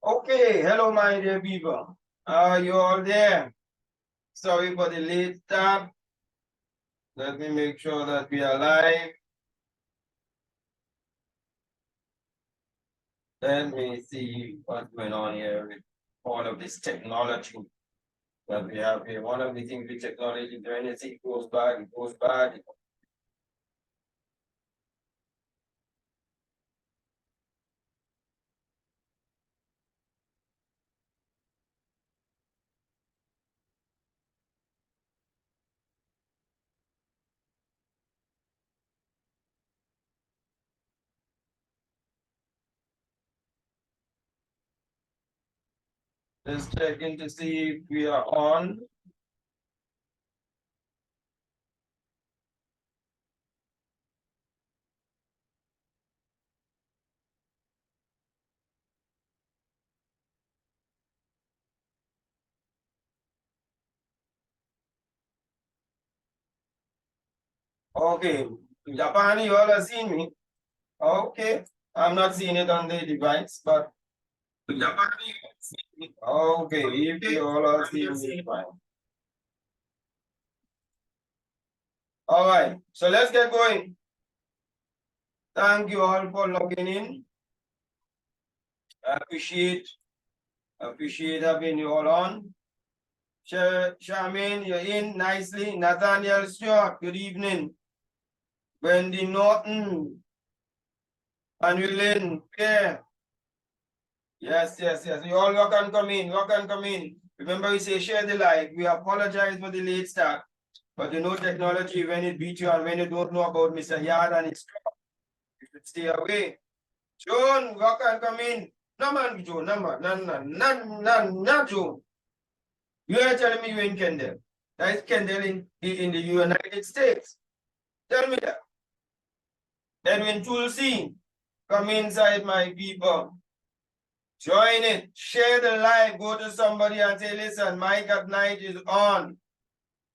Okay, hello my dear people. Are you all there? Sorry for the late start. Let me make sure that we are live. Let me see what's going on here with all of this technology that we have here. One of the things with technology, when anything goes bad, it goes bad. Just checking to see if we are on. Okay, Japan, you all are seeing me. Okay, I'm not seeing it on the device, but Japan, you all see me. Okay, if you all are seeing me, fine. All right, so let's get going. Thank you all for logging in. I appreciate having you all on. Charmaine, you're in nicely. Nathaniel Stewart, good evening. Wendy Norton, Manuelin, Pierre. Yes. You all work and come in. Remember, we say share the live. We apologize for the late start. But you know technology, when it beats you and when you don't know about Mr. Yard and his club, you should stay away. Joan, work and come in. No man, Joan, no man, none, Joan. You are telling me you're in Kendall. That is Kendall in the United States. Tell me that. Edwin Tulsi, come inside, my people. Join it. Share the live. Go to somebody and say, listen, Mike at Night is on.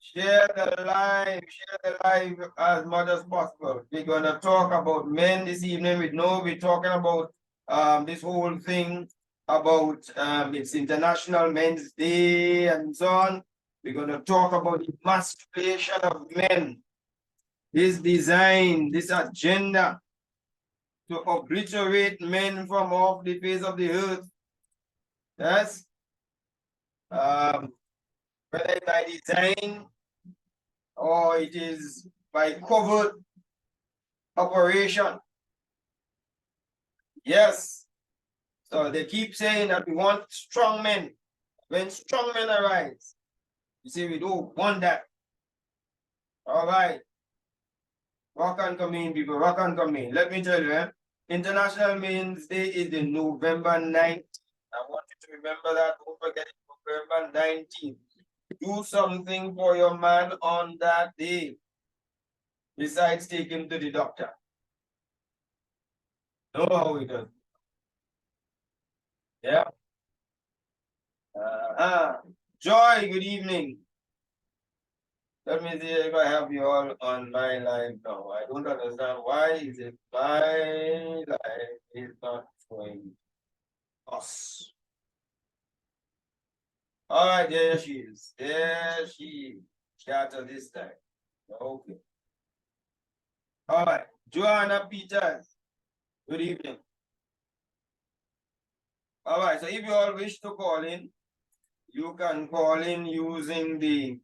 Share the live as much as possible. We're going to talk about men this evening. We're talking about this whole thing about it's International Men's Day and so on. We're going to talk about the emasculation of men. This design, this agenda to obliterate men from off the face of the earth. Yes. Whether by design or it is by covert operation. Yes. So they keep saying that we want strong men. When strong men arise, you see, we don't want that. All right. Rock and come in, people. Rock and come in. Let me tell you, International Men's Day is the November 9th. I want you to remember that. Don't forget it, November 19th. Do something for your man on that day. Besides take him to the doctor. Know how it does. Yeah. Joy, good evening. Let me see if I have you all on my live now. I don't understand why is it my live is not showing us. All right, there she is. There she is. Shatter this time. Okay. All right. Joanna Peters. Good evening. All right. So if you all wish to call in, you can call in using the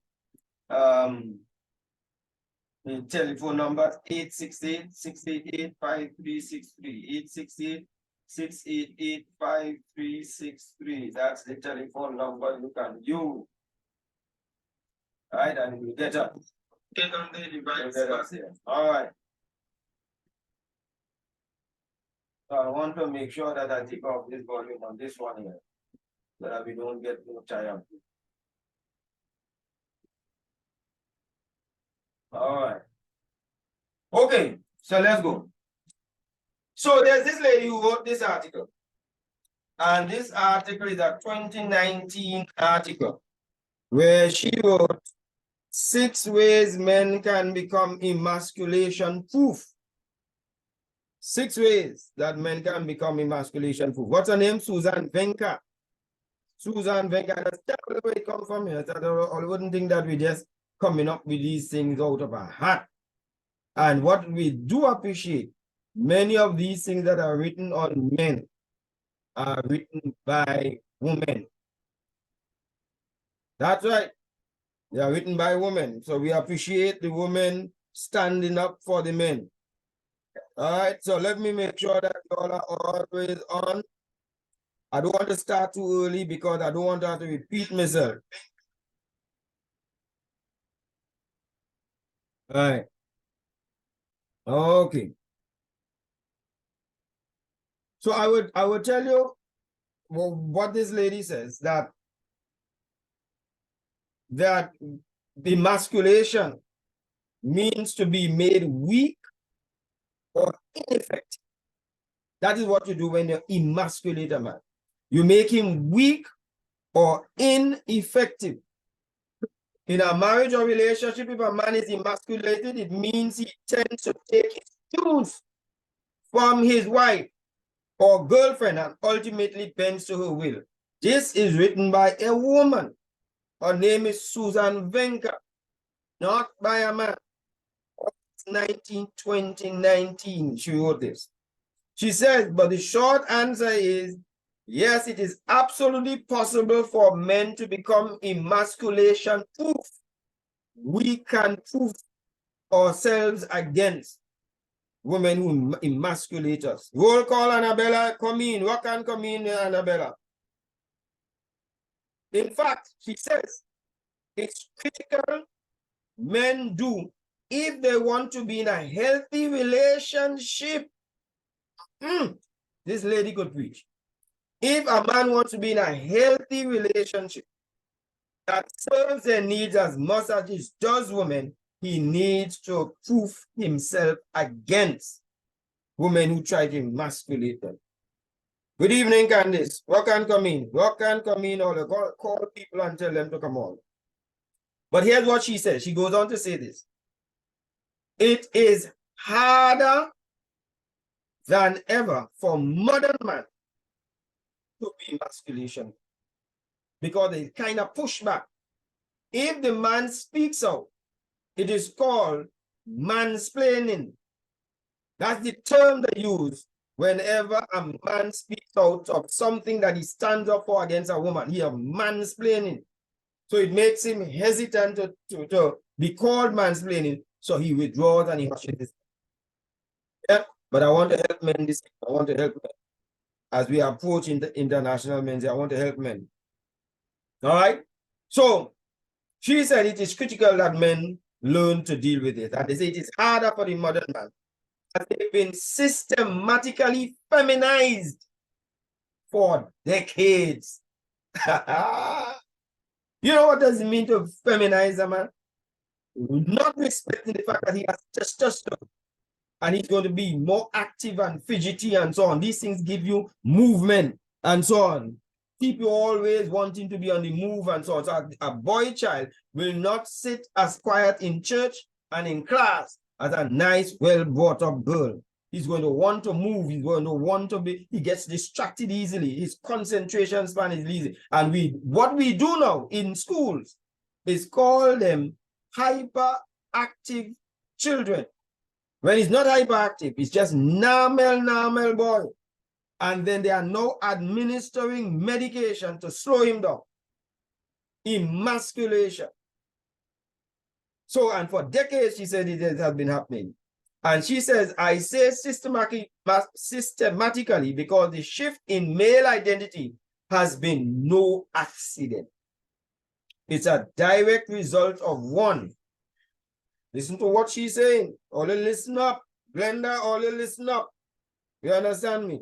telephone number 868-688-5363. 868-688-5363. That's the telephone number you can use. All right, and you get up. Get on the device. All right. So I want to make sure that I take off this volume on this one here, so that we don't get too tired. All right. Okay, so let's go. So there's this lady who wrote this article. And this article is a 2019 article where she wrote 6 ways men can become emasculation proof. 6 ways that men can become emasculation proof. What's her name? Susan Venka. Susan Venka. That's where it come from here. I wouldn't think that we just coming up with these things out of our hat. And what we do appreciate, many of these things that are written on men are written by women. That's right. They are written by women. So we appreciate the women standing up for the men. All right. So let me make sure that you all are always on. I don't want to start too early because I don't want to have to repeat myself. All right. Okay. So I would tell you what this lady says, that emasculation means to be made weak or ineffective. That is what you do when you emasculate a man. You make him weak or ineffective. In a marriage or relationship, if a man is emasculated, it means he tends to take his cues from his wife or girlfriend and ultimately bends to her will. This is written by a woman. Her name is Susan Venka, not by a man. 2019, she wrote this. She says, but the short answer is, yes, it is absolutely possible for men to become emasculation proof. We can prove ourselves against women who emasculate us. Roll call, Annabella, come in. What can come in, Annabella? In fact, she says, it's critical men do if they want to be in a healthy relationship. This lady could preach. If a man wants to be in a healthy relationship that serves their needs as much as it does women, he needs to proof himself against women who try to emasculate them. Good evening, Candice. What can come in? What can come in? Or call people and tell them to come on. But here's what she says. She goes on to say this. It is harder than ever for modern men to be emasculation because they kind of push back. If the man speaks out, it is called mansplaining. That's the term they use whenever a man speaks out of something that he stands up for against a woman. He is mansplaining. So it makes him hesitant to be called mansplaining. So he withdraws and he hushes this. Yeah, but I want to help men this. I want to help men. As we approach the International Men's Day, I want to help men. All right. So she said it is critical that men learn to deal with it. And they say it is harder for the modern man. As they've been systematically feminized for decades. You know what does it mean to feminize a man? Not respecting the fact that he has testosterone and he's going to be more active and fidgety and so on. These things give you movement and so on. Keep you always wanting to be on the move and so on. So a boy child will not sit as quiet in church and in class as a nice, well brought up girl. He's going to want to move. He's going to want to be, he gets distracted easily. His concentration span is easy. And what we do now in schools is call them hyperactive children. When he's not hyperactive, it's just normal boy. And then they are now administering medication to slow him down. Emasculation. So, and for decades, she said it has been happening. And she says, I say systematically because the shift in male identity has been no accident. It's a direct result of one. Listen to what she's saying. Only listen up. Glenda, only listen up. You understand me?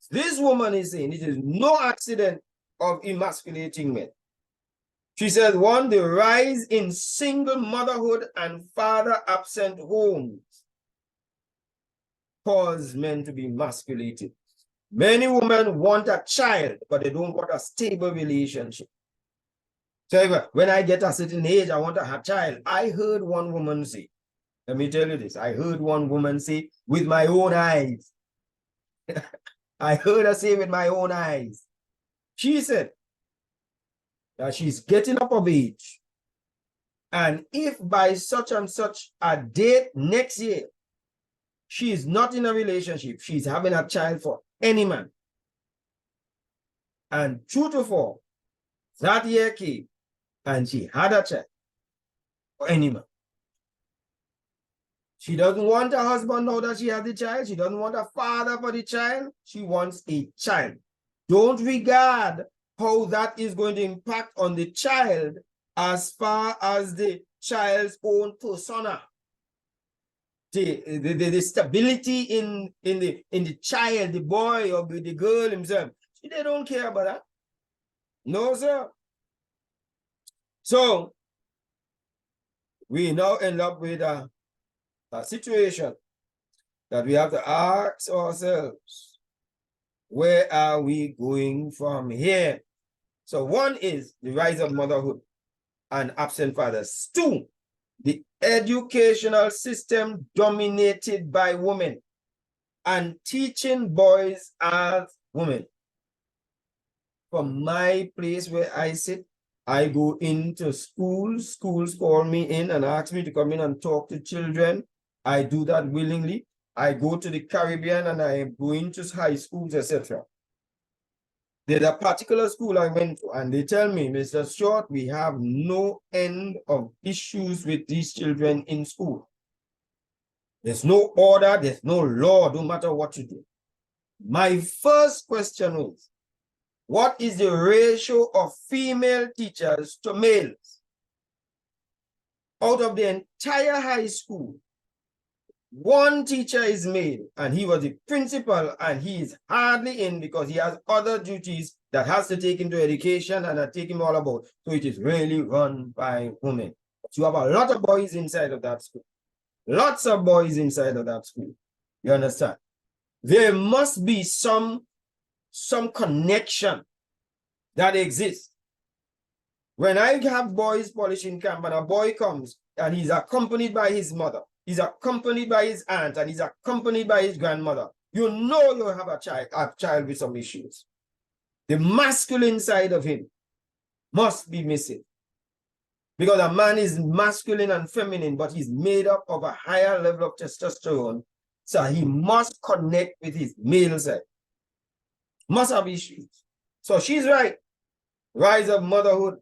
This woman is saying it is no accident of emasculating men. She says, one, the rise in single motherhood and father-absent homes cause men to be emasculated. Many women want a child, but they don't want a stable relationship. So when I get a certain age, I want to have a child. I heard one woman say, Let me tell you this. I heard one woman say, with my own eyes. I heard her say with my own eyes. She said that she's getting up of age. And if by such and such a date next year, she is not in a relationship, she's having a child for any man. And true to form, that year came and she had a child for any man. She doesn't want a husband now that she has the child. She doesn't want a father for the child. She wants a child. Don't regard how that is going to impact on the child as far as the child's own persona. The stability in the child, the boy or the girl himself. They don't care about that. No, sir. So we now end up with a situation that we have to ask ourselves, where are we going from here? So one is the rise of motherhood and absent fathers. Two, the educational system dominated by women and teaching boys as women. From my place where I sit, I go into schools. Schools call me in and ask me to come in and talk to children. I do that willingly. I go to the Caribbean and I go into high schools, etc. There's a particular school I went to and they tell me, Mr. Short, we have no end of issues with these children in school. There's no order, there's no law, no matter what you do. My first question is, what is the ratio of female teachers to males? Out of the entire high school, one teacher is male, and he was the principal, and he is hardly in because he has other duties that has to take him to education and that take him all about. So it is really run by women. But you have a lot of boys inside of that school. Lots of boys inside of that school. You understand? There must be some connection that exists. When I have boys polishing camp and a boy comes and he's accompanied by his mother, he's accompanied by his aunt, and he's accompanied by his grandmother, you know you have a child with some issues. The masculine side of him must be missing. Because a man is masculine and feminine, but he's made up of a higher level of testosterone. So he must connect with his male side. Must have issues. So she's right. Rise of motherhood,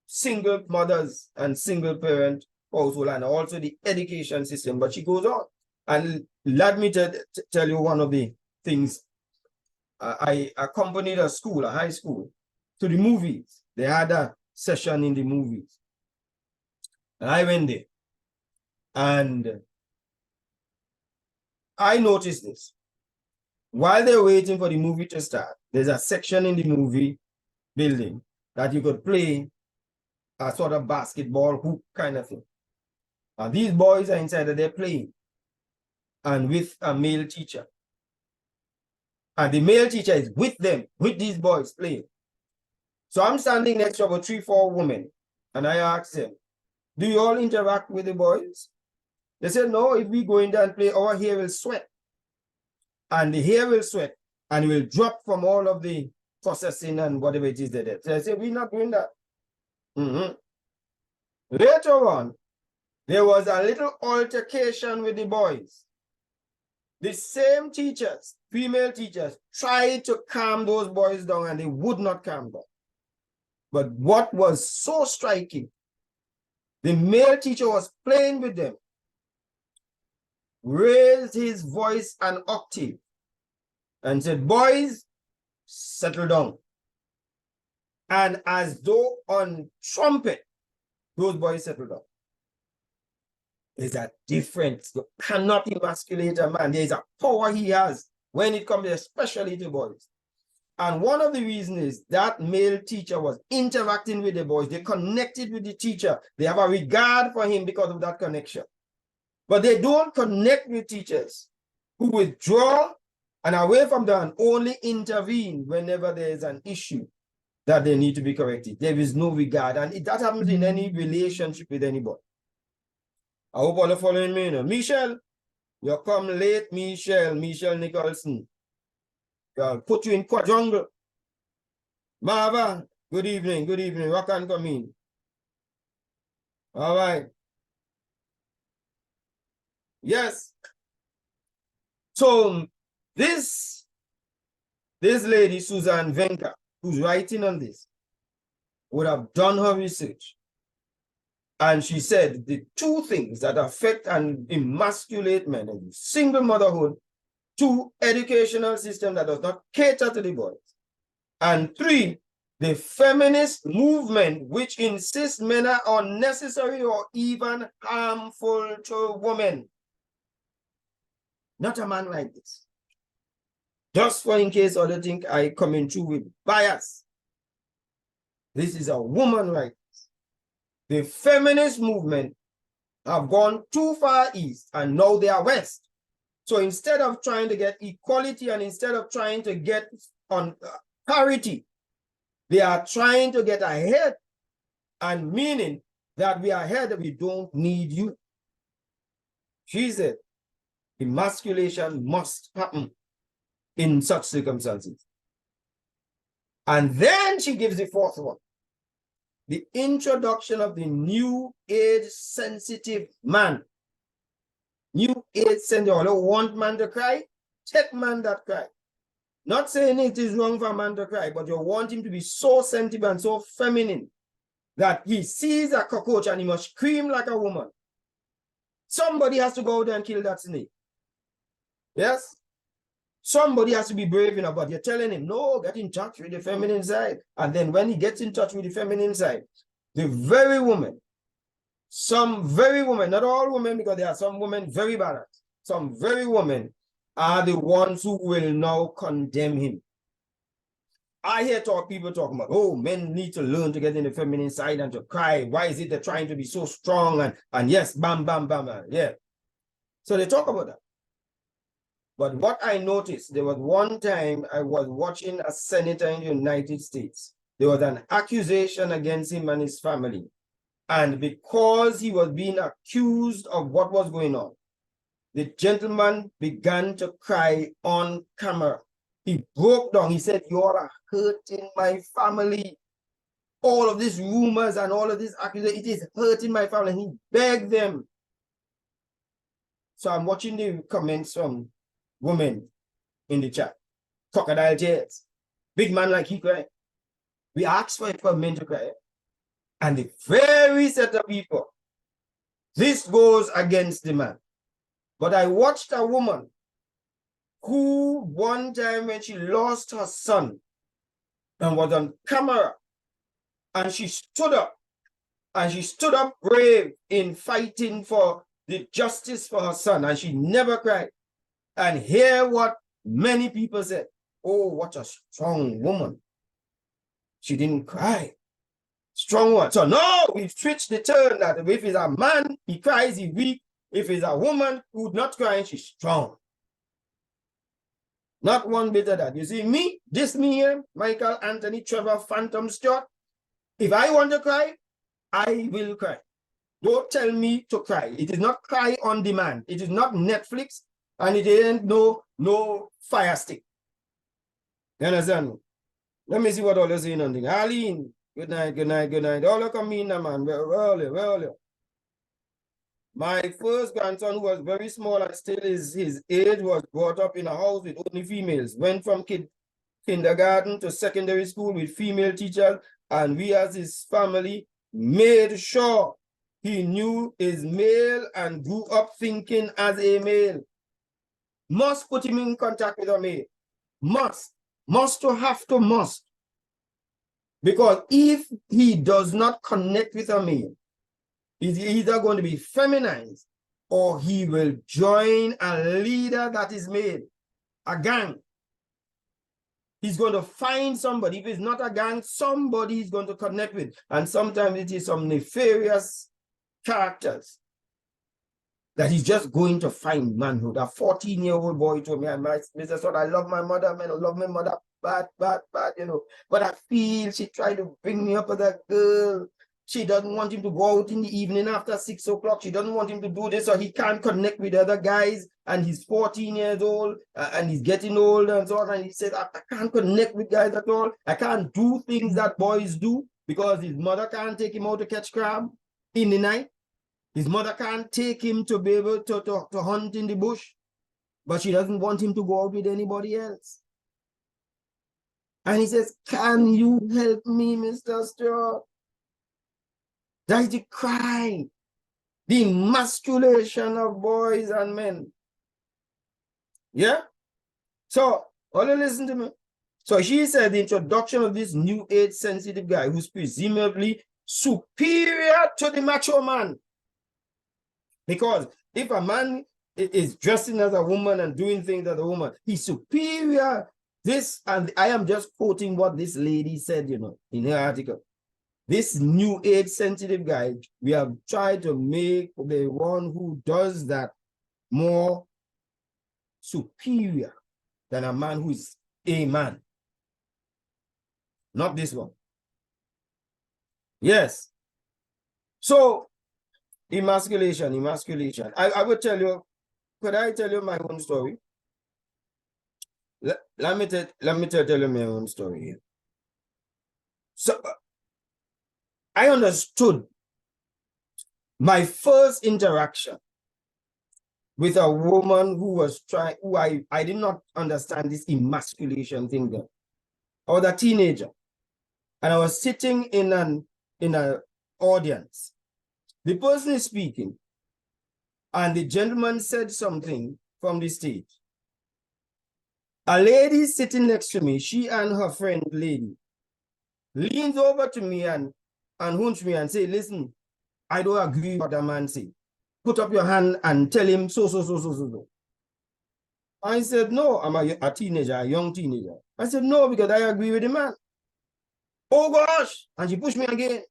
single mothers and single parent household, and also the education system. But she goes on. And let me tell you one of the things. I accompanied a school, a high school, to the movies. They had a session in the movies. And I went there. And I noticed this. While they're waiting for the movie to start, there's a section in the movie building that you could play a sort of basketball hoop kind of thing. And these boys are inside and they're playing, and with a male teacher. And the male teacher is with them, with these boys playing. So I'm standing next to about 3, 4 women, and I asked them, do you all interact with the boys? They said, no, if we go in there and play, our hair will sweat. And the hair will sweat, and it will drop from all of the processing and whatever it is they did. So I said, we're not doing that. Later on, there was a little altercation with the boys. The same teachers, female teachers, tried to calm those boys down and they would not calm down. But what was so striking, the male teacher was playing with them, raised his voice an octave and said, boys, settle down. And as though on trumpet, those boys settled down. There's a difference. You cannot emasculate a man. There's a power he has when it comes especially to boys. And one of the reasons is that male teacher was interacting with the boys. They connected with the teacher. They have a regard for him because of that connection. But they don't connect with teachers who withdraw and away from them and only intervene whenever there is an issue that they need to be corrected. There is no regard. And that happens in any relationship with anybody. I hope all are following me. You know. Michelle, you come late, Michelle Nicholson. I'll put you in quadrangle. Marva, good evening, Rock and come in. All right. Yes. So this lady, Susan Venka, who's writing on this, would have done her research. And she said the two things that affect and emasculate men is single motherhood, two, educational system that does not cater to the boys, and three, the feminist movement, which insists men are unnecessary or even harmful to women. Not a man like this. Just for in case others think I come in through with bias. This is a woman like this. The feminist movement have gone too far east and now they are west. So instead of trying to get equality and instead of trying to get on parity, they are trying to get ahead, and meaning that we are ahead, we don't need you. She said, emasculation must happen in such circumstances. And then she gives the fourth one, the introduction of the new age sensitive man. New age sensitive, you don't want man to cry, take man that cry. Not saying it is wrong for a man to cry, but you want him to be so sensitive and so feminine that he sees a cockroach and he must scream like a woman. Somebody has to go there and kill that snake. Yes? Somebody has to be brave enough, but you're telling him, no, get in touch with the feminine side. And then when he gets in touch with the feminine side, the very woman, some very women, not all women, because there are some women very bad, some very women are the ones who will now condemn him. I hear people talking about, oh, men need to learn to get in the feminine side and to cry. Why is it they're trying to be so strong? And yes, bam, bam, bam, yeah. So they talk about that. But what I noticed, there was one time I was watching a senator in the United States. There was an accusation against him and his family. And because he was being accused of what was going on, the gentleman began to cry on camera. He broke down. He said, you're hurting my family. All of these rumors and all of this accusation, it is hurting my family. And he begged them. So I'm watching the comments from women in the chat. Crocodile tears. Big man like he cry. We asked for men to cry. And the very set of people, this goes against the man. But I watched a woman who one time when she lost her son and was on camera, and she stood up, and she stood up brave in fighting for the justice for her son, and she never cried. And hear what many people said, oh, what a strong woman. She didn't cry. Strong one. So now we've switched the turn that if it's a man, he cries, he's weak. If it's a woman who's not crying, she's strong. Not one bit of that. You see, me here, Michael, Anthony, Trevor, Phantom, Stuart, if I want to cry, I will cry. Don't tell me to cry. It is not cry on demand. It is not Netflix, and it ain't no Fire Stick. You understand me? Let me see what all is saying on the Arlene. Good night. All of come in, man. Where are you? My first grandson, who was very small and still his age, was brought up in a house with only females. Went from kindergarten to secondary school with female teachers, and we as his family made sure he knew his male and grew up thinking as a male. Must put him in contact with a male. Must to have to must. Because if he does not connect with a male, he's either going to be feminized or he will join a leader that is male, a gang. He's going to find somebody. If it's not a gang, somebody he's going to connect with. And sometimes it is some nefarious characters that he's just going to find manhood. A 14-year-old boy told me, Mr. Son, I love my mother, man. I love my mother bad, you know. But I feel she tried to bring me up as a girl. She doesn't want him to go out in the evening after 6 o'clock. She doesn't want him to do this, or he can't connect with other guys. And he's 14 years old and he's getting old and so on. And he said, I can't connect with guys at all. I can't do things that boys do because his mother can't take him out to catch crab in the night. His mother can't take him to be able to hunt in the bush. But she doesn't want him to go out with anybody else. And he says, can you help me, Mr. Stewart? That is the cry, the emasculation of boys and men. Yeah? So, all you listen to me. So she said the introduction of this new age sensitive guy who's presumably superior to the macho man. Because if a man is dressing as a woman and doing things as a woman, he's superior. This, and I am just quoting what this lady said, you know, in her article. This new age sensitive guy, we have tried to make the one who does that more superior than a man who is a man. Not this one. Yes. So, emasculation. I will tell you, could I tell you my own story? Let me tell you my own story here. So, I understood my first interaction with a woman who was I did not understand this emasculation thing there. I was a teenager and I was sitting in an audience. The person is speaking and the gentleman said something from the stage. A lady sitting next to me, she and her friend lady, leans over to me and hunch me and say, listen, I don't agree with what the man said. Put up your hand and tell him so. I said, no, I'm a teenager, a young teenager. I said, no, because I agree with the man. Oh gosh. And she pushed me again.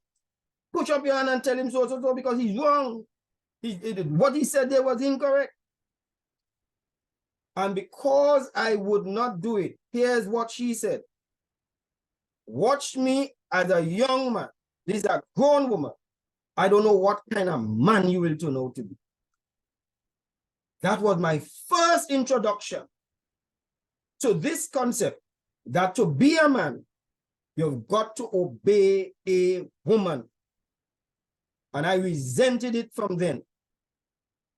Push up your hand and tell him so because he's wrong. What he said there was incorrect. And because I would not do it, here's what she said. Watch me as a young man. This is a grown woman. I don't know what kind of man you will turn out to be. That was my first introduction to this concept that to be a man, you've got to obey a woman. And I resented it from then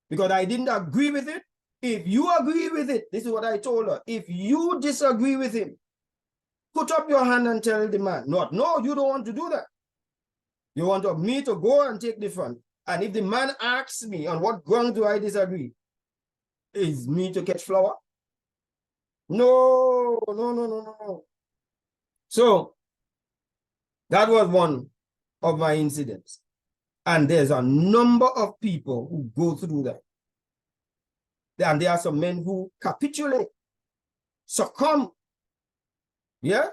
because I didn't agree with it. If you agree with it, this is what I told her. If you disagree with him, put up your hand and tell the man. No, you don't want to do that. You want me to go and take the front. And if the man asks me, on what ground do I disagree? Is me to catch flower? No. So, that was one of my incidents. And there's a number of people who go through that. And there are some men who capitulate, succumb. Yeah?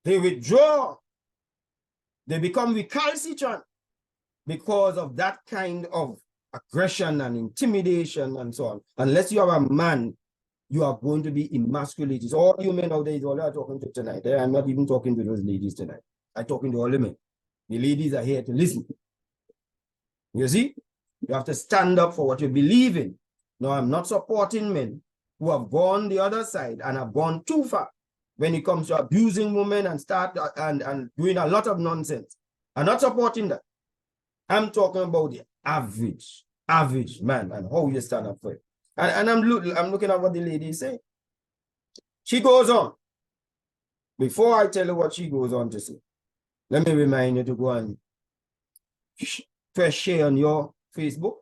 They withdraw. They become recalcitrant because of that kind of aggression and intimidation and so on. Unless you are a man, you are going to be emasculated. So all you men out there is all I'm talking to tonight. I'm not even talking to those ladies tonight. I'm talking to all the men. The ladies are here to listen. You see? You have to stand up for what you believe in. No, I'm not supporting men who have gone the other side and have gone too far when it comes to abusing women and and doing a lot of nonsense. I'm not supporting that. I'm talking about the average man and how you stand up for it. And I'm looking at what the lady is saying. She goes on. Before I tell you what she goes on to say, let me remind you to go and press share on your Facebook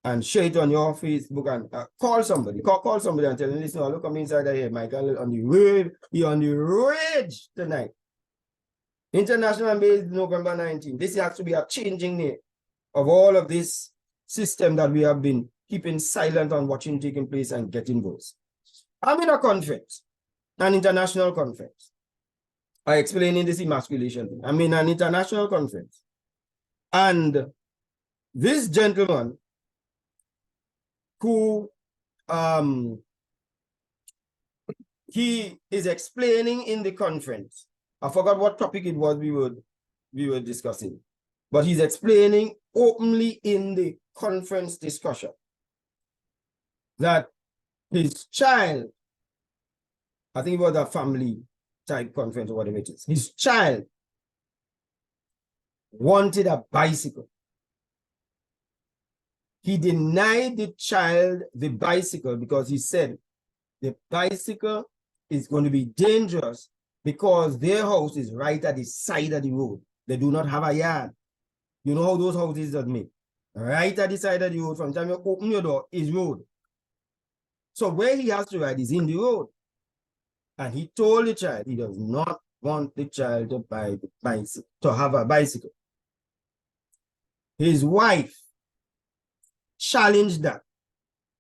and share it on your Facebook and call somebody. Call somebody and tell them, listen, look, I'm inside here. Michael on the road. You're on the rage tonight. International Day is November 19. This has to be a changing name of all of this system that we have been keeping silent on, watching taking place and getting votes. I'm in a conference, an international conference. I explain in this emasculation thing. I'm in an international conference. And this gentleman who he is explaining in the conference. I forgot what topic it was we were we were discussing. But he's explaining openly in the conference discussion that his child, I think it was a family type conference or whatever it is, his child wanted a bicycle. He denied the child the bicycle because he said the bicycle is going to be dangerous because their house is right at the side of the road. They do not have a yard. You know how those houses are made? Right at the side of the road, from the time you open your door, is road. So where he has to ride is in the road. And he told the child he does not want the child to buy the bicycle, to have a bicycle. His wife challenged that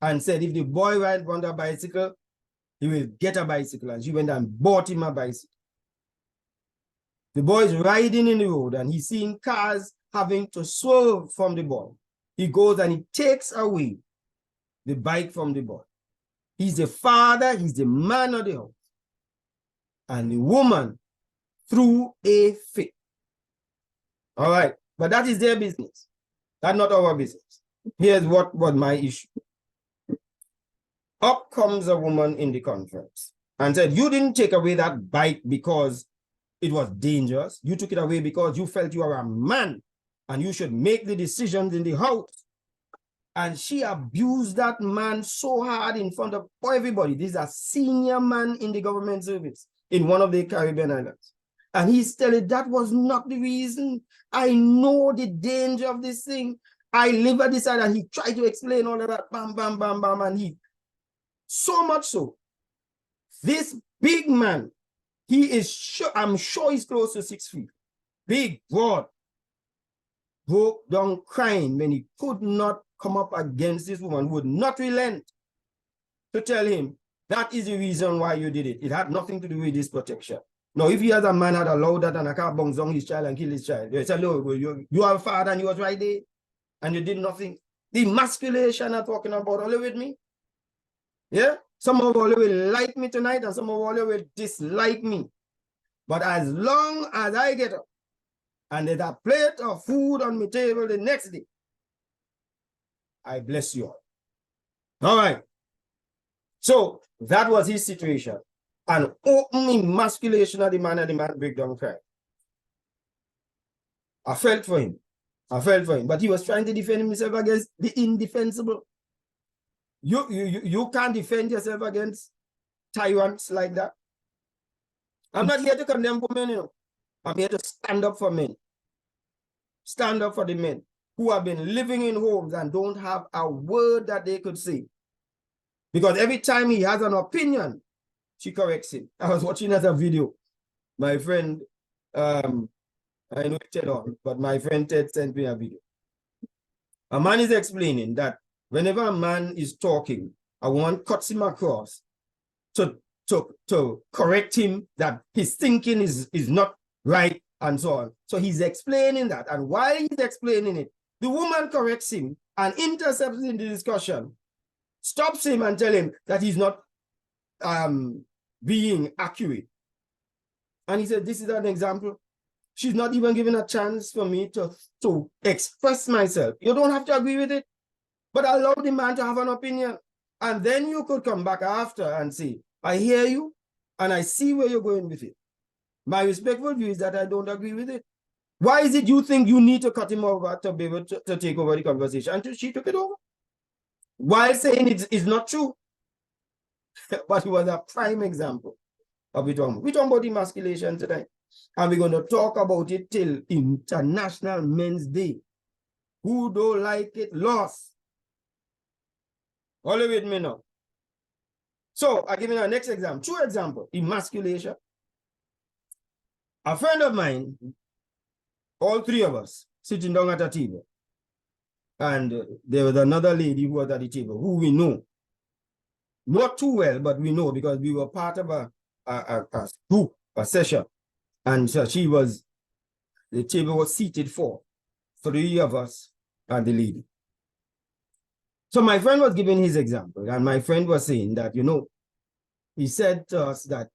and said if the boy wants a bicycle, he will get a bicycle. And she went and bought him a bicycle. The boy is riding in the road and he's seeing cars having to swerve from the boy. He goes and he takes away the bike from the boy. He's the father, he's the man of the house. And the woman threw a fit. All right, but that is their business. That's not our business. Here's what was my issue. Up comes a woman in the conference and said, you didn't take away that bike because it was dangerous. You took it away because you felt you are a man and you should make the decisions in the house. And she abused that man so hard in front of everybody. This is a senior man in the government service in one of the Caribbean islands. And he's telling that was not the reason. I know the danger of this thing. I live at this side, and he tried to explain all of that, bam, bam, bam, bam, and he, so much so, this big man, he is sure, I'm sure he's close to 6 feet, big, broad, broke down crying when he could not come up against this woman, would not relent to tell him, that is the reason why you did it. It had nothing to do with this protection. Now, if he as a man had allowed that and I can't bounce on his child and kill his child, they say, no, you are a father and you was right there and you did nothing. The emasculation I'm talking about, all with me. Yeah? Some of all will like me tonight and some of all will dislike me. But as long as I get up and there's a plate of food on my table the next day, I bless you all. All right. So that was his situation. An open emasculation of the man and the man breakdown cry. I felt for him. I felt for him. But he was trying to defend himself against the indefensible. You can't defend yourself against tyrants like that. I'm not here to condemn women, you know. I'm here to stand up for men. Stand up for the men who have been living in homes and don't have a word that they could say. Because every time he has an opinion, she corrects him. I was watching another video. My friend, I know Ted on, but my friend Ted sent me a video. A man is explaining that whenever a man is talking, a woman cuts him across to correct him that his thinking is not right and so on. So he's explaining that. And while he's explaining it, the woman corrects him and intercepts in the discussion, stops him and tells him that he's not being accurate. And he said, this is an example. She's not even given a chance for me to express myself. You don't have to agree with it, but allow the man to have an opinion. And then you could come back after and say, I hear you and I see where you're going with it. My respectful view is that I don't agree with it. Why is it you think you need to cut him over to be able to take over the conversation? Until she took it over. While saying it's not true. But it was a prime example of it. We're talking about emasculation today. And we're going to talk about it till International Men's Day. Who don't like it, lost. All with me now. So I'll give you the next example. True example, emasculation. A friend of mine, all three of us, sitting down at a table. And there was another lady who was at the table, who we know. Not too well, but we know because we were part of a group, a session. And so the table was seated for 3 of us and the lady. So my friend was giving his example, and my friend was saying that, you know, he said to us that,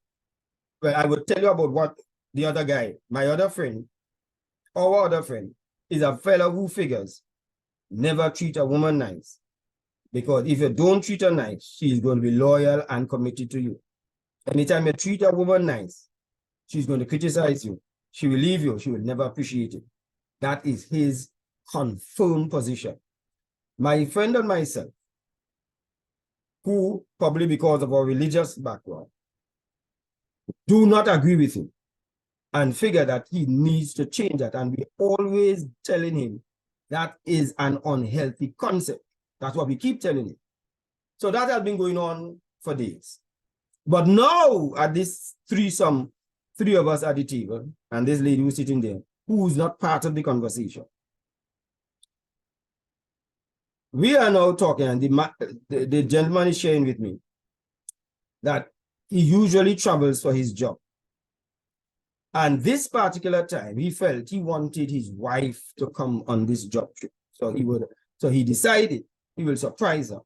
well, I will tell you about what the other guy, my other friend, our other friend, is a fellow who figures never treat a woman nice. Because if you don't treat her nice, she is going to be loyal and committed to you. Anytime you treat a woman nice, she's going to criticize you. She will leave you. She will never appreciate it. That is his confirmed position. My friend and myself, who probably because of our religious background, do not agree with him and figure that he needs to change that. And we always telling him that is an unhealthy concept. That's what we keep telling him. So that has been going on for days. But now at this threesome, three of us at the table, and this lady who's sitting there, who's not part of the conversation. We are now talking, and the gentleman is sharing with me that he usually travels for his job. And this particular time, he felt he wanted his wife to come on this job trip. So he decided he will surprise her.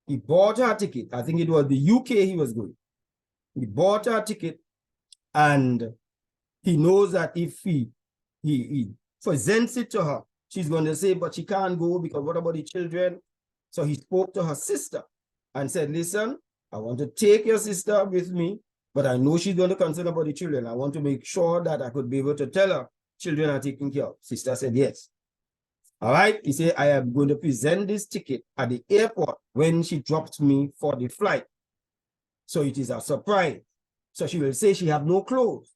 He bought her a ticket. I think it was the UK he was going. He bought her a ticket, and he knows that if he presents it to her, she's going to say, but she can't go because what about the children? So he spoke to her sister and said, listen, I want to take your sister with me, but I know she's going to concern about the children. I want to make sure that I could be able to tell her children are taken care of. Sister said, yes. All right. He said, I am going to present this ticket at the airport when she drops me for the flight. So it is a surprise. So she will say she have no clothes.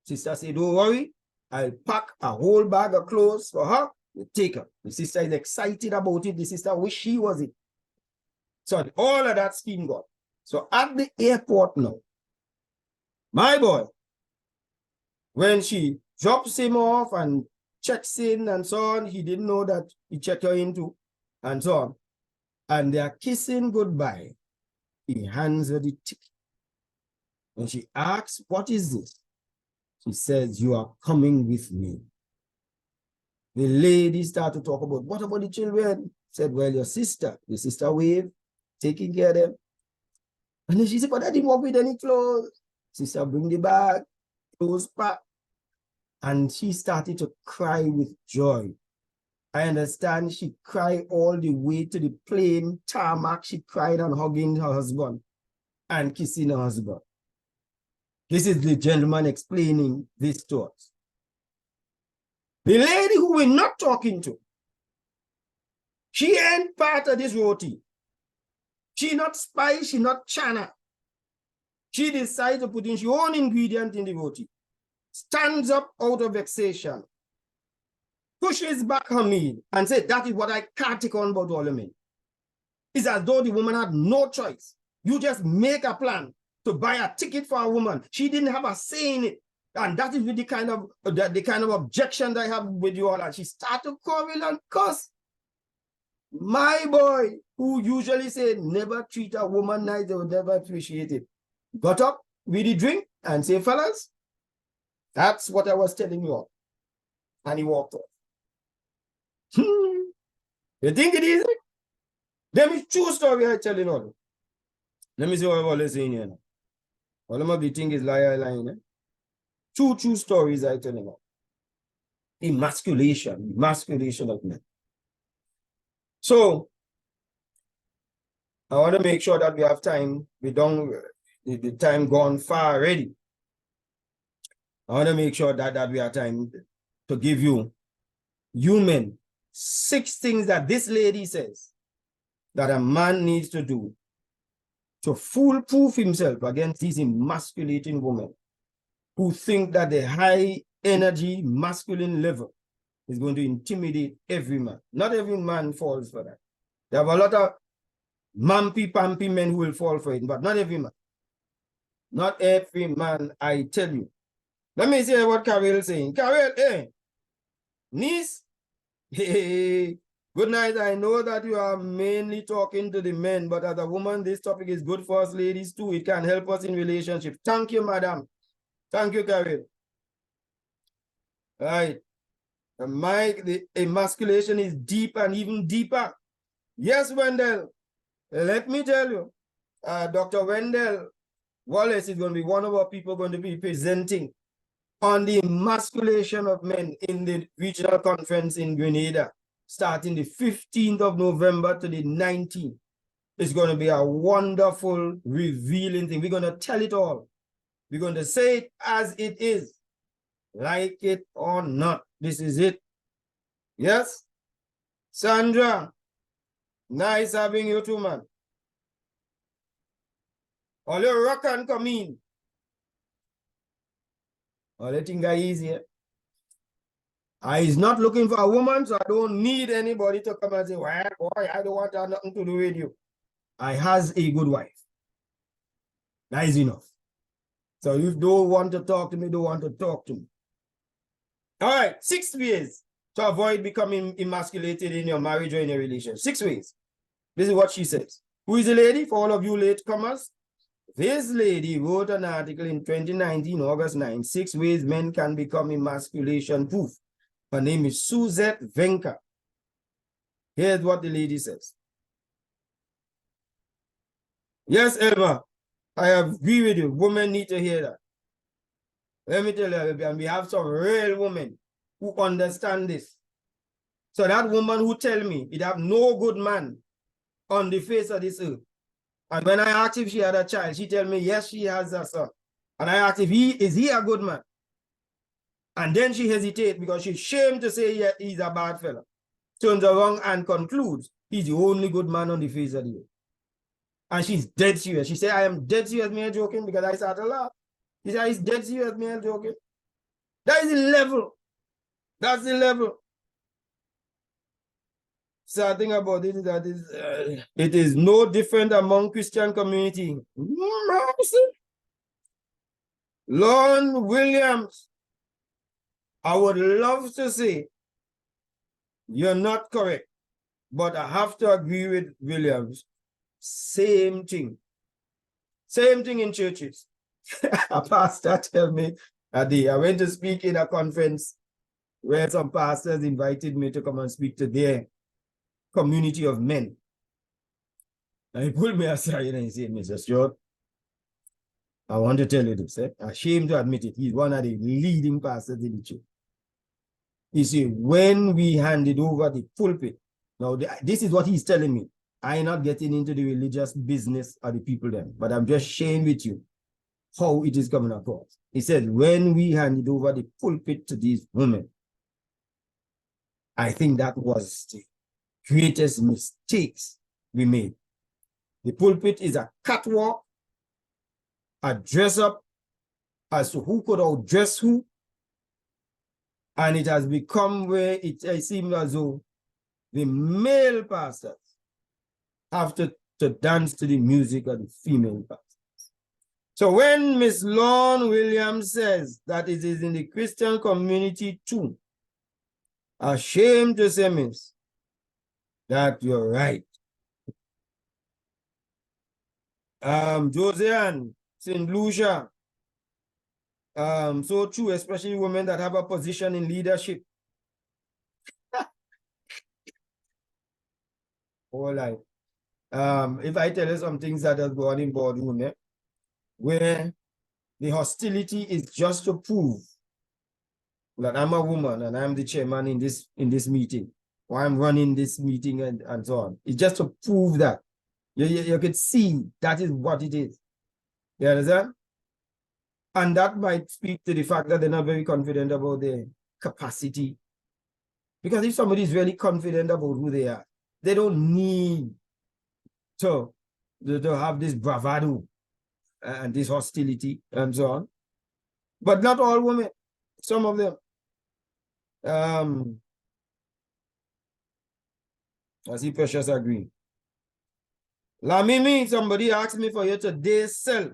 Sister said, don't worry. I'll pack a whole bag of clothes for her. We'll take her. The sister is excited about it. The sister wish she was it. So all of that scheme got. So at the airport now, my boy, when she drops him off and checks in and so on, he didn't know that he checked her into and so on. And they are kissing goodbye. He hands her the ticket. When she asks, what is this? She says, you are coming with me. The lady started to talk about, what about the children? Said, well, your sister waved, taking care of them. And then she said, but I didn't walk with any clothes. Sister, bring the bag, clothes back. And she started to cry with joy. I understand she cried all the way to the plane tarmac. She cried and hugging her husband and kissing her husband. This is the gentleman explaining this to us. The lady who we're not talking to, she ain't part of this roti. She not spice, she not chana. She decides to put in her own ingredient in the roti. Stands up out of vexation. Pushes back her meal and said, that is what I can't take on about all the men. It's as though the woman had no choice. You just make a plan to buy a ticket for a woman. She didn't have a say in it. And that is the kind of objection that I have with you all. And she started to quarrel and cuss. My boy, who usually said, never treat a woman nice, they would never appreciate it, got up with the drink and said, fellas, that's what I was telling you all. And he walked off. You think it is? Let me true story I tell you all. Let me see what I'm always saying here now. All of the thing is lying. Eh? True stories I tell you all. Emasculation of men. So I want to make sure that we have time. We don't, the time gone far already. I want to make sure that we have time to give you men 6 things that this lady says that a man needs to do to foolproof himself against these emasculating women who think that the high energy masculine level is going to intimidate every man. Not every man falls for that. There are a lot of mampy-pampy men who will fall for it, but not every man. Not every man, I tell you. Let me see what Carol is saying. Carol, hey, niece, hey, good night. I know that you are mainly talking to the men, but as a woman, this topic is good for us ladies too. It can help us in relationships. Thank you, madam. Thank you, Carol. All right. The emasculation is deep and even deeper. Yes, Wendell. Let me tell you, Dr. Wendell Wallace is going to be one of our people going to be presenting on the emasculation of men in the regional conference in Grenada, starting the 15th of November to the 19th. It's going to be a wonderful, revealing thing. We're going to tell it all. We're going to say it as it is, like it or not. This is it. Yes? Sandra, nice having you too, man. All your rock and come in. All the things are easier. He's not looking for a woman, so I don't need anybody to come and say, well, boy, I don't want to have nothing to do with you. I has a good wife. That is enough. So if you don't want to talk to me, don't want to talk to me. All right, 6 ways to avoid becoming emasculated in your marriage or in your relationship. 6 ways. This is what she says. Who is the lady? For all of you latecomers, this lady wrote an article in 2019, August 9, 6 ways men can become emasculation proof. Her name is Suzette Venka. Here's what the lady says. Yes, Elma, I agree with you. Women need to hear that. Let me tell you, and we have some real women who understand this. So that woman who tell me it have no good man on the face of this earth. And when I asked if she had a child, she tell me, yes, she has a son. And I asked if is he a good man? And then she hesitates because she's ashamed to say he's a bad fellow. Turns around and concludes he's the only good man on the face of the earth. And she's dead serious. She said, I am dead serious, me joking, because I started to laugh. She said, he's dead serious, me joking. That is the level. That's the level. Sad thing about it is that it is no different among Christian community. Lon Williams, I would love to say you're not correct, but I have to agree with Williams. Same thing. Same thing in churches. A pastor tell me a day, I went to speak in a conference where some pastors invited me to come and speak to their community of men. And he pulled me aside and he said, Mr. Stewart, I want to tell you this. I'm ashamed to admit it. He's one of the leading pastors in the church. He said, when we handed over the pulpit, now this is what he's telling me. I'm not getting into the religious business of the people then, but I'm just sharing with you how it is coming across. He said, when we handed over the pulpit to these women, I think that was the greatest mistakes we made. The pulpit is a catwalk, a dress up as to who could outdress who, and it has become where it seems as though the male pastors have to dance to the music of the female pastors. So when Miss Lon Williams says that it is in the Christian community too, ashamed to say, miss, that you're right. Josiane, St. Lucia, so true, especially women that have a position in leadership. All right. If I tell you some things that has gone in boardroom, where the hostility is just to prove that I'm a woman and I'm the chairman in this meeting, or I'm running this meeting and so on. It's just to prove that. You could see that is what it is. You understand? And that might speak to the fact that they're not very confident about their capacity. Because if somebody is really confident about who they are, they don't need to have this bravado and this hostility and so on. But not all women, some of them. I see Precious agree. Lamimi, somebody asked me for your today's self.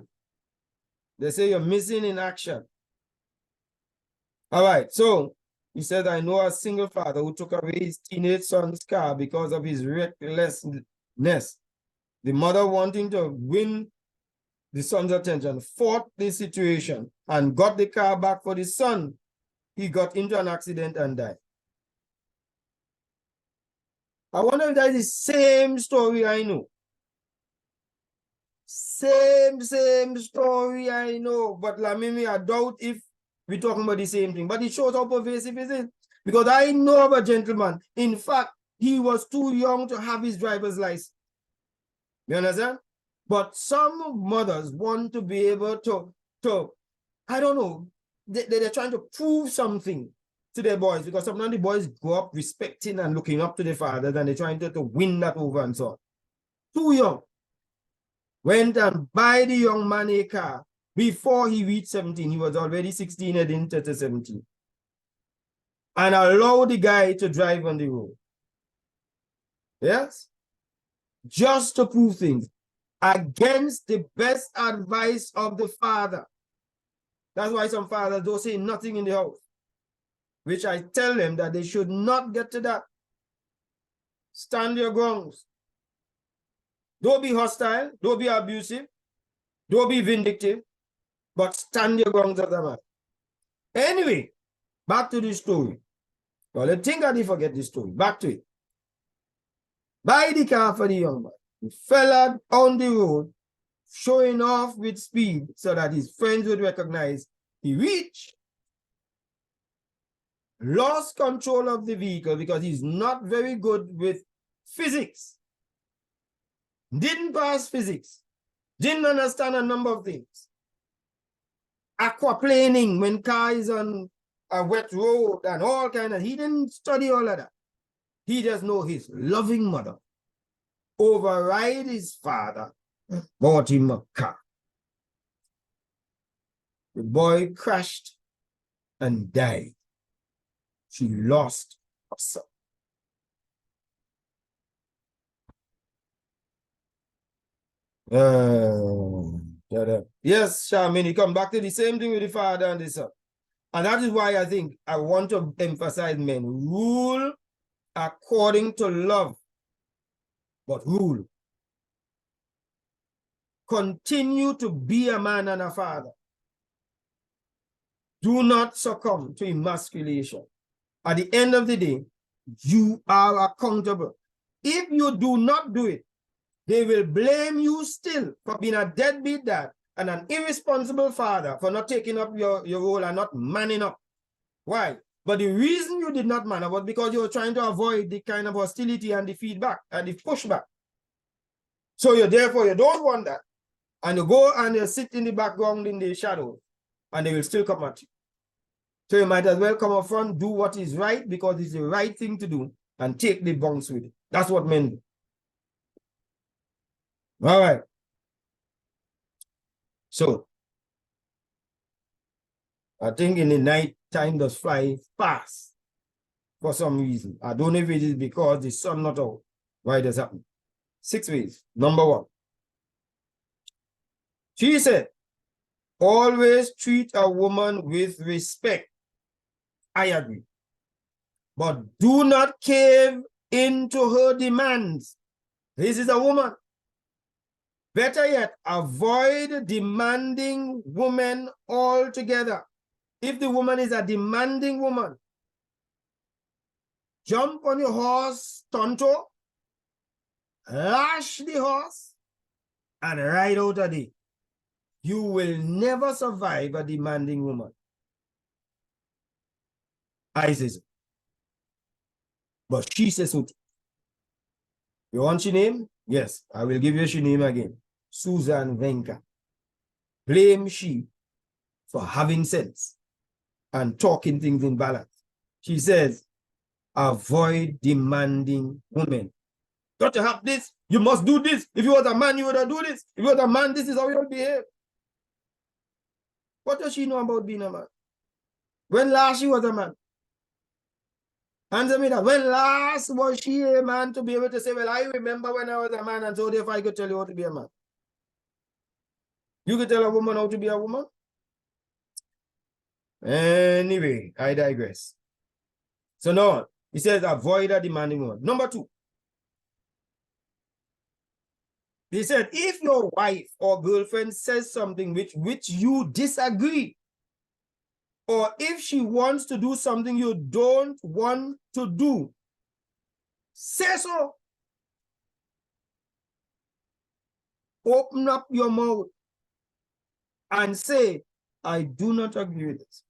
They say you're missing in action. All right, so he said, I know a single father who took away his teenage son's car because of his recklessness. The mother, wanting to win the son's attention, fought the situation and got the car back for the son. He got into an accident and died. I wonder if that is the same story I know. Same story I know. But Lamimi, I doubt if we're talking about the same thing. But it shows how pervasive it is. Because I know of a gentleman, in fact, he was too young to have his driver's license. You understand? But some mothers want to be able to I don't know, they're trying to prove something to their boys, because sometimes the boys grow up respecting and looking up to their fathers, and they're trying to win that over and so on. Too young. Went and buy the young man a car. Before he reached 17, he was already 16 heading to 17. And allow the guy to drive on the road. Yes? Just to prove things. Against the best advice of the father. That's why some fathers don't say nothing in the house. Which I tell them that they should not get to that. Stand your grounds. Don't be hostile. Don't be abusive. Don't be vindictive. But stand your grounds as a man. Anyway, back to the story. Well, I think I did forget the story. Back to it. Buy the car for the young man. The fella on the road, showing off with speed so that his friends would recognize he reached. Lost control of the vehicle because he's not very good with physics. Didn't pass physics. Didn't understand a number of things. Aquaplaning when car is on a wet road and all kind of, he didn't study all of that. He just know his loving mother override his father, bought him a car. The boy crashed and died. She lost her son. Yes, Charmaine, you come back to the same thing with the father and the son. And that is why I think I want to emphasize men. Rule according to love, but rule. Continue to be a man and a father. Do not succumb to emasculation. At the end of the day, you are accountable. If you do not do it, they will blame you still for being a deadbeat dad and an irresponsible father for not taking up your role and not manning up. Why? But the reason you did not man up was because you were trying to avoid the kind of hostility and the feedback and the pushback. So therefore you don't want that. And you go and you sit in the background in the shadow, and they will still come at you. So you might as well come up front, do what is right because it's the right thing to do, and take the bounce with it. That's what men do. All right. So I think in the night, time does fly fast for some reason. I don't know if it is because the sun not out. Why does that happen? 6 ways. Number 1. She said, always treat a woman with respect. I agree. But do not cave into her demands. This is a woman. Better yet, avoid demanding women altogether. If the woman is a demanding woman, jump on your horse, tonto, lash the horse, and ride out of it. You will never survive a demanding woman. I say so. But she says so. You want she name? Yes, I will give you she name again. Susan Venka. Blame she for having sense and talking things in balance. She says, avoid demanding women. Got to have this. You must do this. If you was a man, you would have do this. If you was a man, this is how you would behave. What does she know about being a man? When last she was a man? Answer me that. When last was she a man to be able to say, well, I remember when I was a man, and so therefore I could tell you how to be a man. You could tell a woman how to be a woman? Anyway, I digress. So now, he says, avoid a demanding woman. Number 2. He said, if your wife or girlfriend says something which you disagree, or if she wants to do something you don't want to do, say so. Open up your mouth and say, I do not agree with this.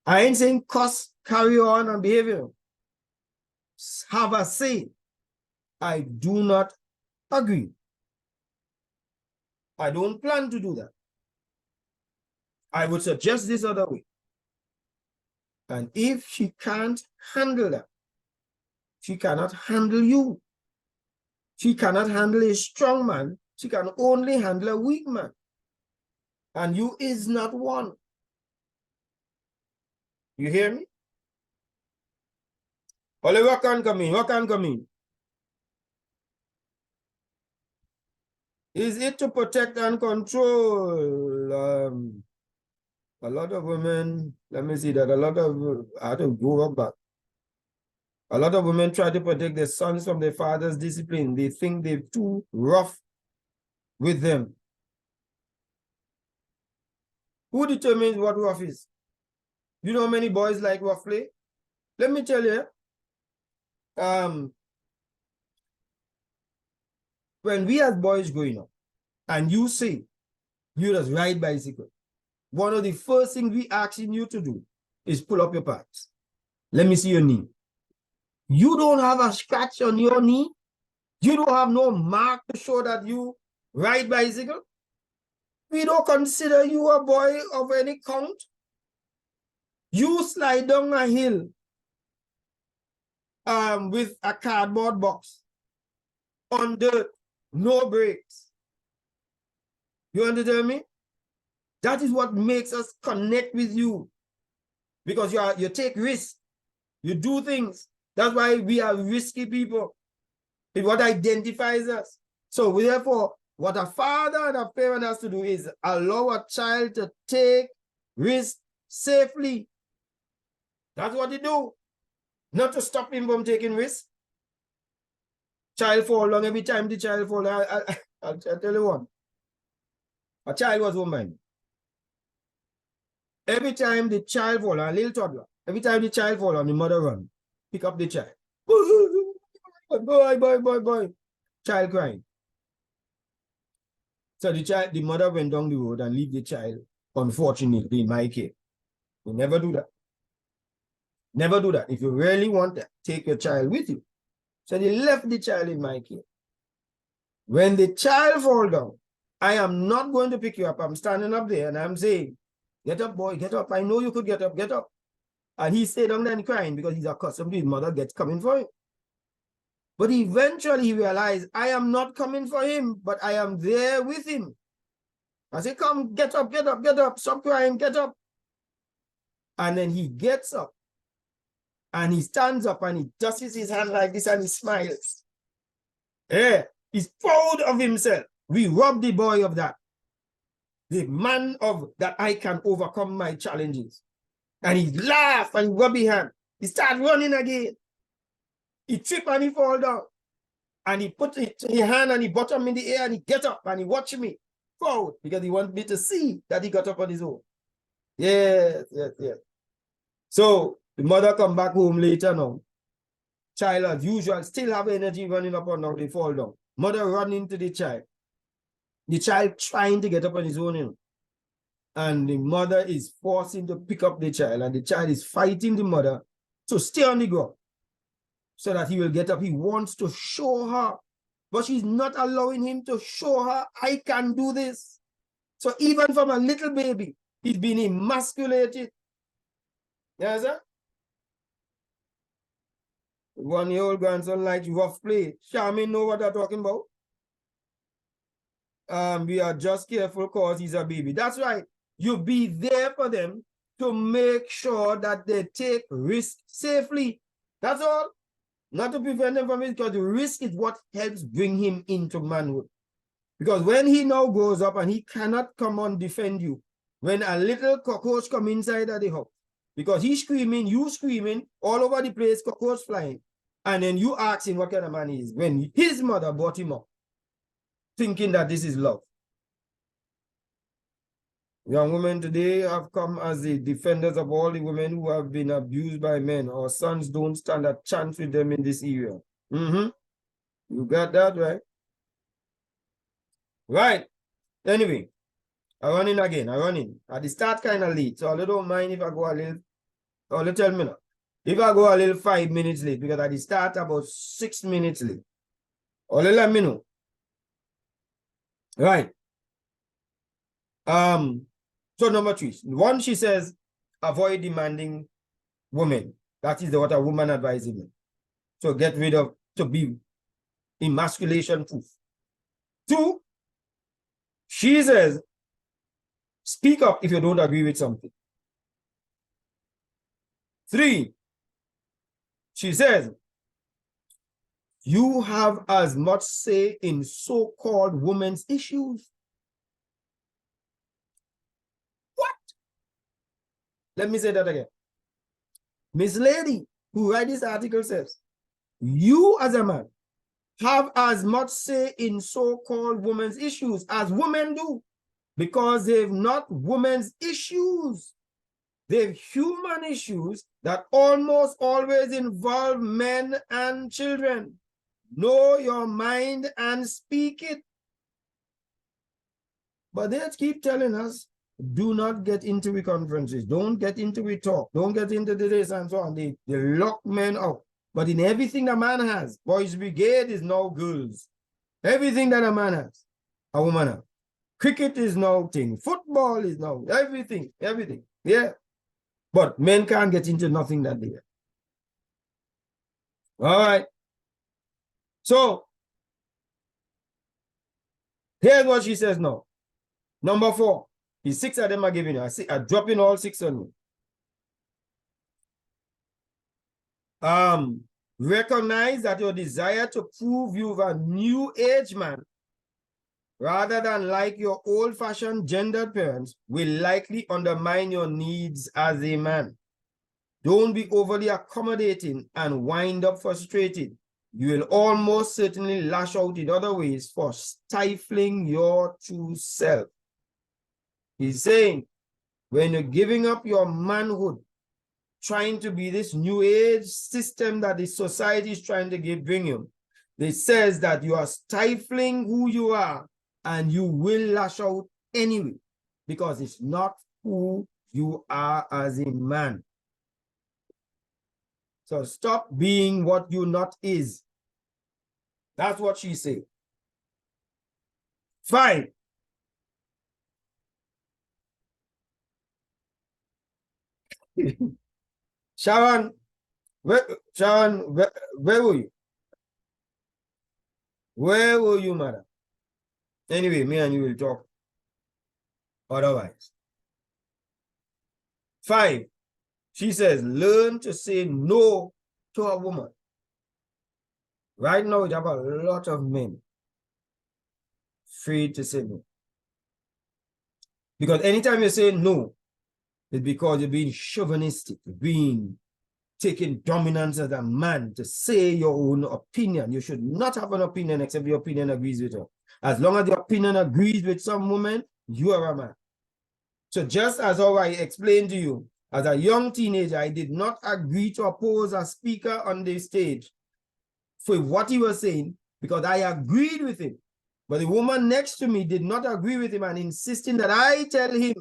I ain't saying cuss, carry on and behavior. Have a say. I do not agree. I don't plan to do that. I would suggest this other way. And if she can't handle that, she cannot handle you. She cannot handle a strong man. She can only handle a weak man. And you is not one. You hear me? Only what can come in? What can come in? Is it to protect and control? A lot of women, let me see that, a lot of, I had to go up back. A lot of women try to protect their sons from their father's discipline. They think they're too rough with them. Who determines what rough is? You know how many boys like rough play? Let me tell you, when we as boys growing up, and you say you just ride bicycle, one of the first things we asking you to do is pull up your pants. Let me see your knee. You don't have a scratch on your knee. You don't have no mark to show that you ride bicycle. We don't consider you a boy of any count. You slide down a hill with a cardboard box on dirt, no brakes. You understand me? That is what makes us connect with you, because you take risks, you do things. That's why we are risky people. It's what identifies us. So therefore, what a father and a parent has to do is allow a child to take risks safely. That's what they do. Not to stop him from taking risks. Child fall down, every time the child fall down, I'll tell you one. A child was home by me. Every time the child fall down, a little toddler, every time the child fall down, the mother run, pick up the child. Boy. Child crying. So the mother went down the road and leave the child, unfortunately, in my care. You never do that. Never do that. If you really want to take your child with you. So they left the child in my care. When the child fall down, I am not going to pick you up. I'm standing up there and I'm saying, get up, boy, get up. I know you could get up, get up. And he stayed down there and crying because he's accustomed to his mother gets coming for him. But eventually he realized, I am not coming for him, but I am there with him. I say, come, get up, get up, get up, stop crying, get up. And then he gets up and he stands up and he dusts his hand like this and he smiles. Yeah, he's proud of himself. We rob the boy of that. The man of that I can overcome my challenges. And he laugh and rub his hand. He start running again. He trip and he fall down. And he put his hand and he bottom in the air and he get up and he watch me forward because he want me to see that he got up on his own. Yes. So the mother come back home later now. Child as usual, still have energy running up and down, they fall down. Mother run into the child. The child trying to get up on his own, you know. And the mother is forcing to pick up the child, and the child is fighting the mother to stay on the ground so that he will get up. He wants to show her, but she's not allowing him to show her, I can do this. So even from a little baby, he's been emasculated. Yes, sir? 1-year-old grandson likes rough play. Charmin know what I'm talking about. We are just careful because he's a baby. That's right. You be there for them to make sure that they take risk safely. That's all. Not to prevent them from it, because the risk is what helps bring him into manhood. Because when he now grows up and he cannot come on defend you, when a little cockroach come inside of the house, because he's screaming, you screaming, all over the place, cockroach flying, and then you ask him what kind of man he is, when his mother brought him up, thinking that this is love. Young women today have come as the defenders of all the women who have been abused by men. Our sons don't stand a chance with them in this area. You got that right? Right. Anyway, I run in again. I run in. At the start kind of late, so I don't mind if I go a little Oh, let's tell me now. If I go a little 5 minutes late, because I start about 6 minutes late, or let me know. Right. So number 3. One, she says, avoid demanding women. That is what a woman advises me. So get rid of, to be emasculation proof. 2, she says, speak up if you don't agree with something. 3, she says, you have as much say in so-called women's issues. What? Let me say that again. Miss Lady, who write this article, says, you as a man have as much say in so-called women's issues as women do, because they've not women's issues. They've human issues that almost always involve men and children. Know your mind and speak it. But they keep telling us, do not get into conferences. Don't get into talk. Don't get into this and so on. They lock men up. But in everything a man has, boys brigade is now girls. Everything that a man has, a woman has. Cricket is now thing. Football is now everything. Everything. Yeah. But men can't get into nothing that they have. All right. So, here's what she says now. Number 4. The 6 of them are giving you. I'm dropping all 6 on you. Recognize that your desire to prove you've a new age man rather than like your old-fashioned gendered parents will likely undermine your needs as a man. Don't be overly accommodating and wind up frustrated. You will almost certainly lash out in other ways for stifling your true self. He's saying, when you're giving up your manhood, trying to be this new age system that the society is trying to bring you, it says that you are stifling who you are and you will lash out anyway, because it's not who you are as a man. So stop being what you not is. That's what she said. 5. Sharon, where were you? Where were you, madam? Anyway, me and you will talk otherwise. 5, she says, learn to say no to a woman. Right now, we have a lot of men afraid to say no. Because anytime you say no, it's because you're being chauvinistic, taking dominance as a man to say your own opinion. You should not have an opinion except your opinion agrees with her. As long as your opinion agrees with some woman, you are a man. So just as how I explained to you, as a young teenager, I did not agree to oppose a speaker on the stage for what he was saying because I agreed with him. But the woman next to me did not agree with him and insisting that I tell him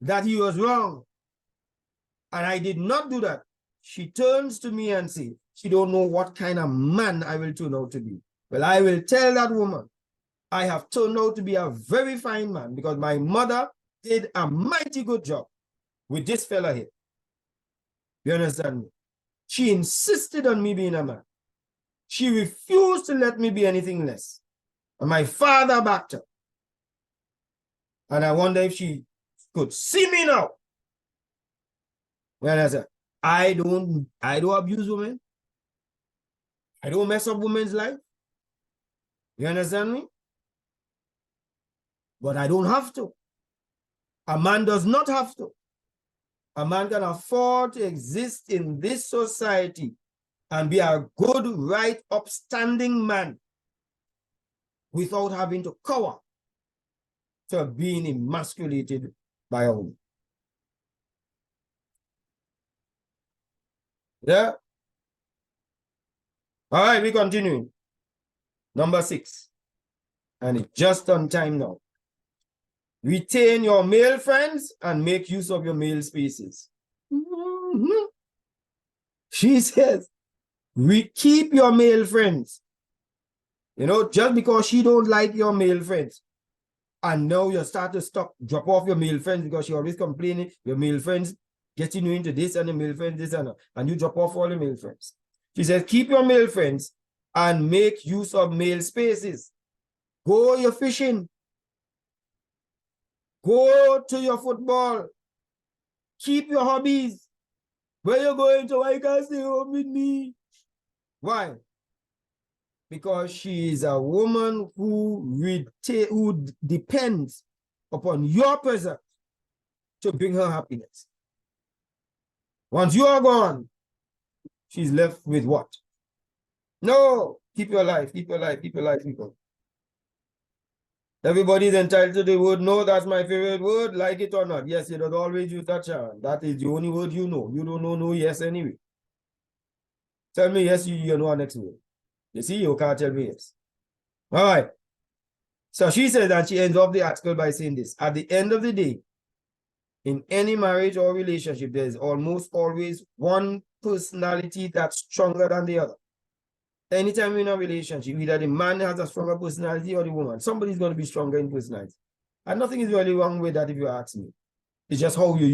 that he was wrong. And I did not do that. She turns to me and says, she don't know what kind of man I will turn out to be. Well, I will tell that woman, I have turned out to be a very fine man because my mother did a mighty good job with this fella here. You understand me? She insisted on me being a man. She refused to let me be anything less. And my father backed her. And I wonder if she could see me now. When I said, I don't abuse women. I don't mess up women's life. You understand me? But I don't have to. A man does not have to. A man can afford to exist in this society and be a good, right, upstanding man without having to cower to being emasculated by a woman. Yeah? All right, we continue. Number 6. And it's just on time now. Retain your male friends and make use of your male spaces. She says, we keep your male friends. You know, just because she don't like your male friends. And now you start to drop off your male friends because she always complaining, your male friends getting you into this and the male friends this and you drop off all the male friends. She says, keep your male friends and make use of male spaces. Go your fishing. Go to your football. Keep your hobbies. Where you going to? Why you can't stay home with me? Why? Because she is a woman who depends upon your presence to bring her happiness. Once you are gone, she's left with what? No, keep your life, keep your life, keep your life, people. Everybody's entitled to the word no. That's my favorite word, like it or not. Yes, you don't always use that, Sharon. That is the only word you know. You don't know no yes anyway. Tell me yes, you know our next word. You see, you can't tell me yes. All right. So she says that she ends off the article by saying this. At the end of the day, in any marriage or relationship, there's almost always one personality that's stronger than the other. Anytime you're in a relationship, either the man has a stronger personality or the woman. Somebody's going to be stronger in personality. And nothing is really wrong with that if you ask me. It's just how you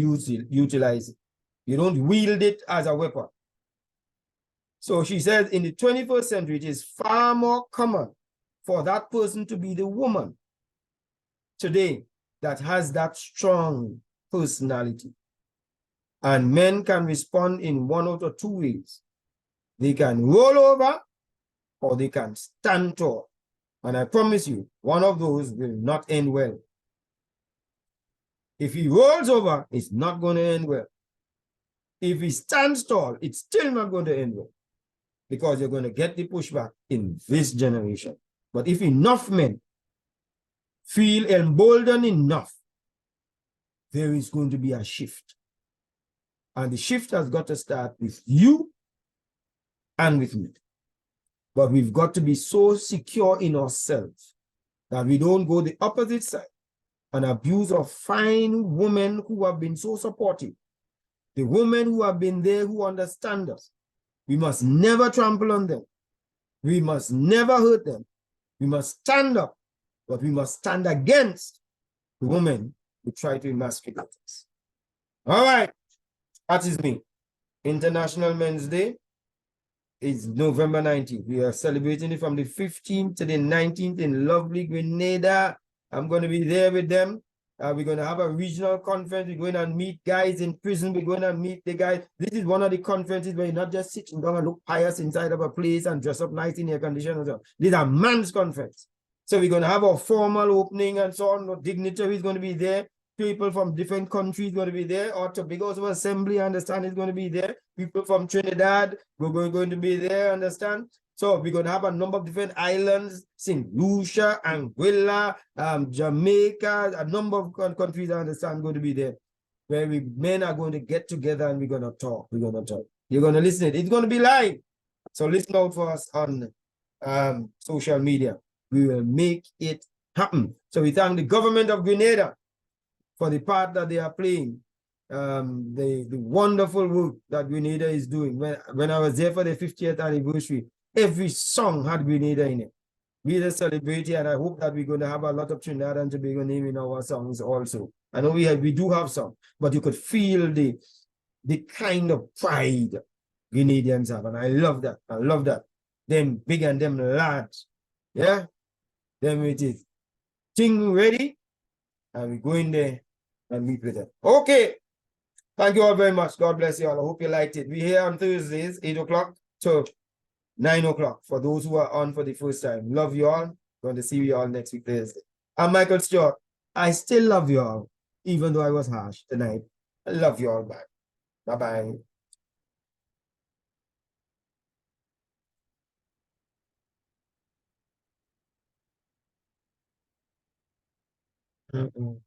utilize it. You don't wield it as a weapon. So she says in the 21st century, it is far more common for that person to be the woman today that has that strong personality. And men can respond in one out of two ways. They can roll over or they can stand tall. And I promise you, one of those will not end well. If he rolls over, it's not going to end well. If he stands tall, it's still not going to end well. Because you're going to get the pushback in this generation. But if enough men feel emboldened enough, there is going to be a shift. And the shift has got to start with you and with me. But we've got to be so secure in ourselves that we don't go the opposite side and abuse of fine women who have been so supportive. The women who have been there who understand us. We must never trample on them. We must never hurt them. We must stand up, but we must stand against the women who try to emasculate us. All right, that is me. International Men's Day is November 19th. We are celebrating it from the 15th to the 19th in lovely Grenada. I'm going to be there with them. We're going to have a regional conference. We're going to meet guys in prison. We're going to meet the guys. This is one of the conferences where you're not just sitting down and look pious inside of a place and dress up nice in air conditioning. This is a man's conference. So we're going to have a formal opening and so on. Dignitaries going to be there. People from different countries going to be there. Or Tobago's Assembly, I understand, is going to be there. People from Trinidad, we're going to be there, understand? So we're going to have a number of different islands, St. Lucia, Anguilla, Jamaica, a number of countries, I understand, going to be there, where men are going to get together and we're going to talk. We're going to talk. You're going to listen. It's going to be live. So listen out for us on social media. We will make it happen. So we thank the government of Grenada for the part that they are playing, the wonderful work that Grenada is doing. When I was there for the 50th anniversary, every song had Grenada in it. We just celebrate it, and I hope that we're going to have a lot of Trinidad and Tobago name in our songs also. I know we do have some, but you could feel the kind of pride Grenadians have, and I love that. I love that. Them big and them large. Yeah? Them it is. Thing ready, and we go in there and meet with them. Okay. Thank you all very much. God bless you all. I hope you liked it. We're here on Thursdays, 8 o'clock to 9 o'clock for those who are on for the first time. Love you all. Going to see you all next week, Thursday. I'm Michael Stewart. I still love you all, even though I was harsh tonight. I love you all back. Bye-bye. Mm-mm.